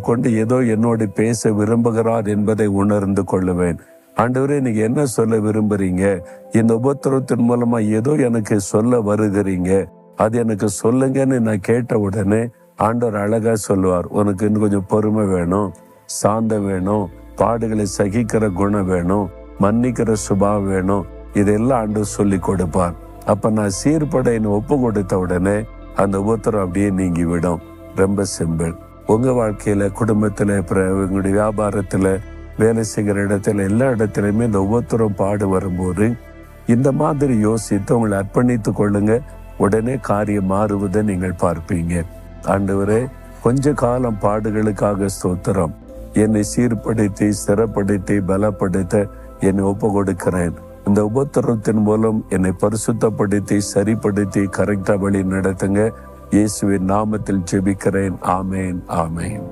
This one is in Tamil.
கொண்டு ஏதோ என்னோடு பேச விரும்புகிறார் என்பதை உணர்ந்து கொள்ளுவேன். ஆண்டவரே, நீங்க என்ன சொல்ல விரும்புறீங்க? இந்த உபத்திரவத்தின் மூலமா ஏதோ எனக்கு சொல்ல வருகிறீங்க, அது எனக்கு சொல்லுங்கன்னு நான் கேட்ட உடனே ஆண்டவர் அழகா சொல்லுவார், உனக்கு இன்னும் கொஞ்சம் பொறுமை வேணும், சாந்தம் வேணும், பாடுகளை சகிக்கிற குணம் வேணும், மன்னிக்கிற சுபாவம் வேணும். இதெல்லாம் ஆண்டவர் சொல்லி கொடுப்பார். அப்ப நான் சீர்பட ஒப்பு கொடுத்த உடனே அந்த உபத்திரம் அப்படியே நீங்கி விடும். ரொம்ப சிம்பிள். உங்க வாழ்க்கையில, குடும்பத்துல, உங்களுடைய வியாபாரத்துல, வேலை செய்கிற இடத்துல, எல்லா இடத்துலையுமே இந்த உபத்திரம் பாடு வரும்போது இந்த மாதிரி யோசித்து உங்களை அர்ப்பணித்து கொள்ளுங்க. உடனே காரியம் மாறுவதை நீங்கள் பார்ப்பீங்க. ஆண்டவரே, கொஞ்ச காலம் பாடுகளுக்காக ஸ்தோத்திரம். என்னை சீர்படுத்தி, ஸ்திரப்படுத்தி, பலப்படுத்த என்னை ஒப்பு கொடுக்கிறேன். இந்த உபத்திரத்தின் மூலம் என்னை பரிசுத்தப்படுத்தி, சரிப்படுத்தி, கரெக்டா வழி நடத்துங்க. இயேசுவின் நாமத்தில் ஜெபிக்கிறேன். ஆமேன், ஆமேன்.